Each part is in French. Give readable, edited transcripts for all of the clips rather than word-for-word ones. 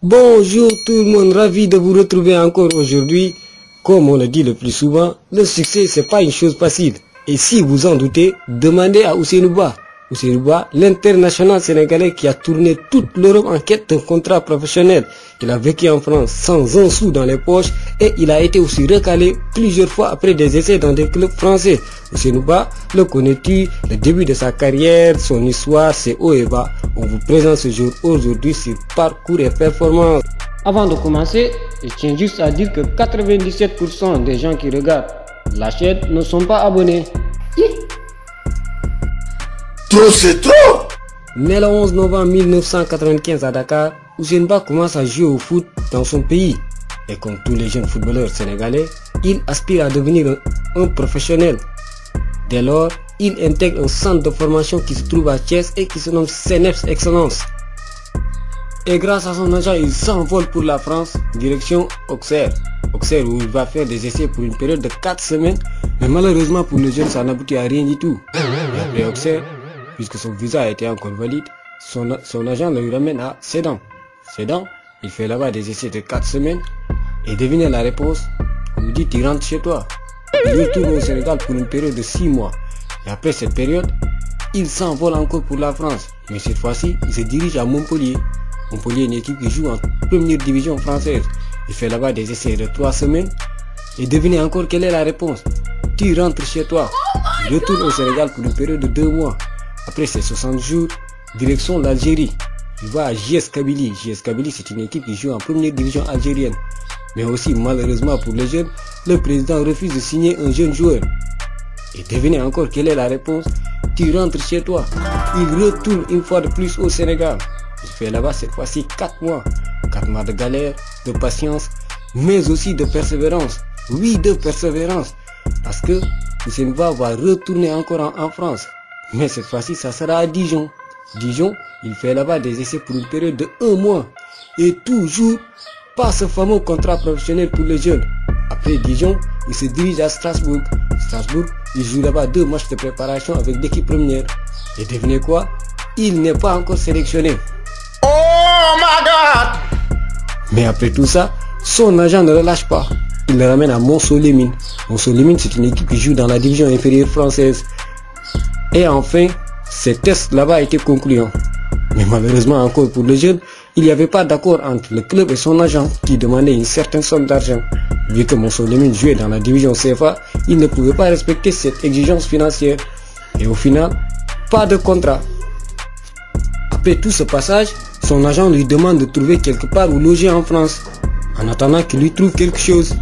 Bonjour tout le monde, ravi de vous retrouver encore aujourd'hui. Comme on le dit le plus souvent, le succès c'est pas une chose facile. Et si vous en doutez, demandez à Ousseynou Ba. Ousseynou Ba, l'international sénégalais qui a tourné toute l'Europe en quête d'un contrat professionnel. Il a vécu en France sans un sou dans les poches et il a été aussi recalé plusieurs fois après des essais dans des clubs français. Ousseynou Ba, le connais-tu, le début de sa carrière, son histoire, ses hauts et bas. On vous présente ce jour aujourd'hui sur Parcours et Performance. Avant de commencer, je tiens juste à dire que 97% des gens qui regardent la chaîne ne sont pas abonnés. Trop c'est trop. Né le 11 novembre 1995 à Dakar, Ousseynou Ba commence à jouer au foot dans son pays. Et comme tous les jeunes footballeurs sénégalais, il aspire à devenir un professionnel. Dès lors, il intègre un centre de formation qui se trouve à Thiès et qui se nomme CNEPS Excellence. Et grâce à son agent, il s'envole pour la France, direction Auxerre. Auxerre où il va faire des essais pour une période de 4 semaines, mais malheureusement pour le jeune, ça n'aboutit à rien du tout. Et après Auxerre, puisque son visa a été encore valide, son agent le ramène à Sedan. Sedan, il fait là-bas des essais de 4 semaines, et devinez la réponse, on lui dit tu rentres chez toi. Il retourne au Sénégal pour une période de 6 mois. Et après cette période, il s'envole encore pour la France. Mais cette fois-ci, il se dirige à Montpellier. Montpellier est une équipe qui joue en première division française. Il fait là-bas des essais de 3 semaines. Et devinez encore quelle est la réponse. Tu rentres chez toi. Il retourne au Sénégal pour une période de 2 mois. Après ces 60 jours, direction l'Algérie. Il va à JS Kabylie. JS Kabylie, c'est une équipe qui joue en première division algérienne. Mais aussi, malheureusement pour les jeunes, le président refuse de signer un jeune joueur. Et devinez encore quelle est la réponse. Tu rentres chez toi. Il retourne une fois de plus au Sénégal. Il fait là-bas cette fois-ci 4 mois. 4 mois de galère, de patience, mais aussi de persévérance. Oui, de persévérance. Parce que Ousseynou Ba va retourner encore en France. Mais cette fois-ci, ça sera à Dijon. Dijon, il fait là-bas des essais pour une période de 1 mois. Et toujours, pas ce fameux contrat professionnel pour les jeunes. Après Dijon, il se dirige à Strasbourg. Strasbourg, il joue là-bas 2 matchs de préparation avec l'équipe première. Et devinez quoi? Il n'est pas encore sélectionné. Oh my God. Mais après tout ça, son agent ne le lâche pas. Il le ramène à Montceau-les-Mines. Montceau-les-Mines, c'est une équipe qui joue dans la division inférieure française. Et enfin, ses tests là-bas étaient concluants. Mais malheureusement encore pour le jeune, il n'y avait pas d'accord entre le club et son agent qui demandait une certaine somme d'argent. Vu que Montceau-les-Mines jouait dans la division CFA, il ne pouvait pas respecter cette exigence financière. Et au final, pas de contrat. Après tout ce passage, son agent lui demande de trouver quelque part où loger en France, en attendant qu'il lui trouve quelque chose.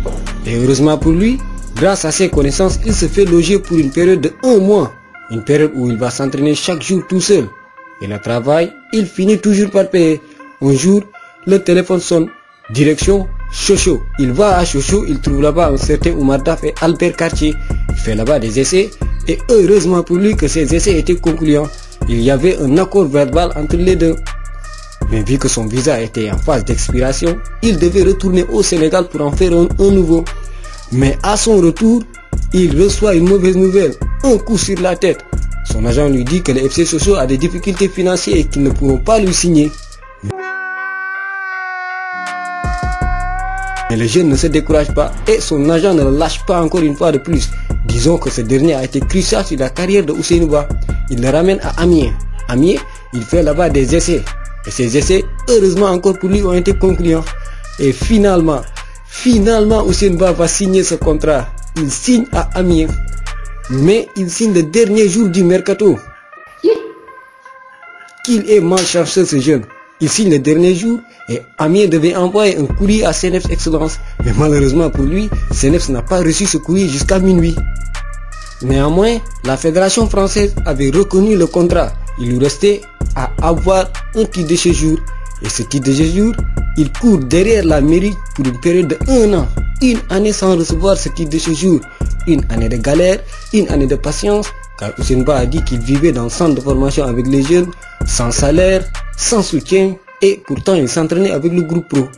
Et heureusement pour lui, grâce à ses connaissances, il se fait loger pour une période de 1 mois. Une période où il va s'entraîner chaque jour tout seul. Et le travail, il finit toujours par payer. Un jour, le téléphone sonne. Direction Sochaux. Il va à Sochaux, il trouve là-bas un certain Oumar Daf et Albert Cartier. Il fait là-bas des essais. Et heureusement pour lui que ces essais étaient concluants. Il y avait un accord verbal entre les deux. Mais vu que son visa était en phase d'expiration, il devait retourner au Sénégal pour en faire un nouveau. Mais à son retour, il reçoit une mauvaise nouvelle, un coup sur la tête. Son agent lui dit que le FC Sochaux a des difficultés financières et qu'ils ne pourront pas lui signer. Mais le jeune ne se décourage pas et son agent ne le lâche pas encore une fois de plus. Disons que ce dernier a été crucial sur la carrière de Ousseynou Ba. Il le ramène à Amiens. Amiens, il fait là-bas des essais. Et ces essais, heureusement encore pour lui, ont été concluants. Et finalement, Ousseynou Ba va signer ce contrat. Il signe à Amiens. Mais il signe le dernier jour du mercato. Qu'il est malchanceux ce jeune. Il signe le dernier jour et Amiens devait envoyer un courrier à CNEPS Excellence. Mais malheureusement pour lui, CNEPS n'a pas reçu ce courrier jusqu'à minuit. Néanmoins, la fédération française avait reconnu le contrat. Il lui restait à avoir un titre de séjour. Et ce titre de séjour, il court derrière la mairie pour une période de 1 an. Une année sans recevoir ce titre de séjour. Une année de galère, une année de patience. Car Ousseynou Ba a dit qu'il vivait dans le centre de formation avec les jeunes, sans salaire, sans soutien. Et pourtant, il s'entraînait avec le groupe pro.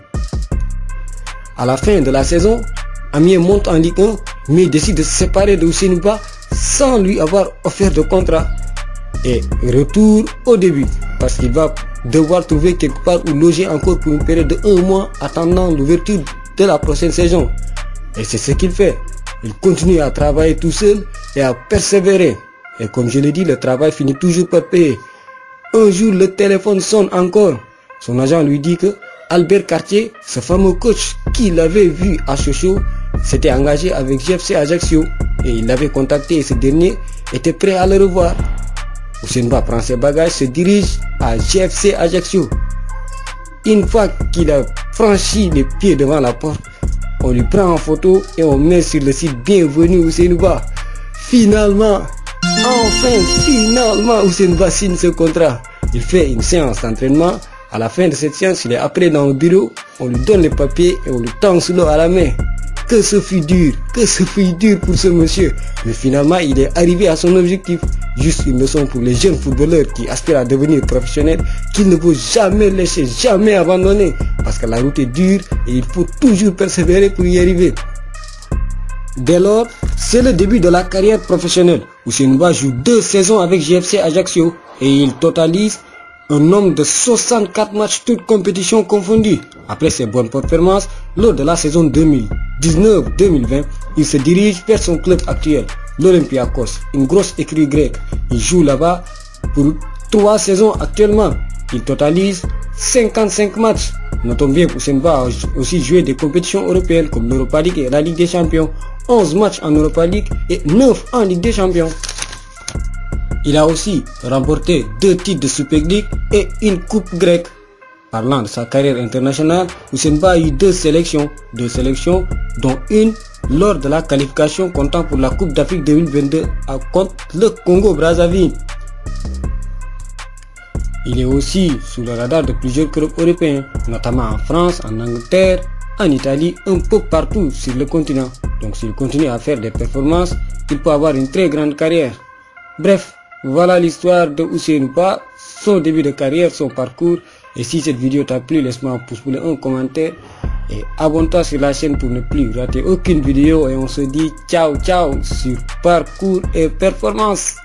À la fin de la saison, Amiens monte en Ligue 1, mais décide de se séparer de Ousseynou Ba sans lui avoir offert de contrat. Et retour au début, parce qu'il va devoir trouver quelque part où loger encore pour une période de 1 mois attendant l'ouverture de la prochaine saison. Et c'est ce qu'il fait. Il continue à travailler tout seul et à persévérer. Et comme je l'ai dit, le travail finit toujours par payer. Un jour, le téléphone sonne encore. Son agent lui dit que Albert Cartier, ce fameux coach qu'il avait vu à Sochaux, s'était engagé avec GFC Ajaccio et il l'avait contacté et ce dernier était prêt à le revoir. Houssine Ba prend ses bagages, se dirige à GFC Ajaccio. Une fois qu'il a franchi les pieds devant la porte, on lui prend en photo et on met sur le site bienvenue Houssine Ba. Finalement, Houssine Ba signe ce contrat. Il fait une séance d'entraînement. À la fin de cette séance, il est appelé dans le bureau, on lui donne les papiers et on lui tend sous l'eau à la main. Que ce fut dur pour ce monsieur. Mais finalement, il est arrivé à son objectif. Juste une leçon pour les jeunes footballeurs qui aspirent à devenir professionnels, qu'il ne faut jamais lâcher, jamais abandonner. Parce que la route est dure et il faut toujours persévérer pour y arriver. Dès lors, c'est le début de la carrière professionnelle. Houssine Ba joue 2 saisons avec GFC Ajaccio et il totalise un nombre de 64 matchs, toutes compétitions confondues. Après ses bonnes performances, lors de la saison 2019-2020, il se dirige vers son club actuel, l'Olympiakos, une grosse écurie grecque. Il joue là-bas pour 3 saisons actuellement. Il totalise 55 matchs. Notons bien qu'Houssine Ba a aussi joué des compétitions européennes comme l'Europa League et la Ligue des Champions. 11 matchs en Europa League et 9 en Ligue des Champions. Il a aussi remporté 2 titres de Super League et une coupe grecque. Parlant de sa carrière internationale, Houssine Ba a eu 2 sélections, dont une lors de la qualification comptant pour la Coupe d'Afrique 2022 contre le Congo-Brazzaville. Il est aussi sous le radar de plusieurs clubs européens, notamment en France, en Angleterre, en Italie, un peu partout sur le continent. Donc s'il continue à faire des performances, il peut avoir une très grande carrière. Bref, voilà l'histoire de Houssine Ba, son début de carrière, son parcours. Et si cette vidéo t'a plu, laisse-moi un pouce bleu, un commentaire et abonne-toi sur la chaîne pour ne plus rater aucune vidéo. Et on se dit ciao ciao sur Parcours et Performance.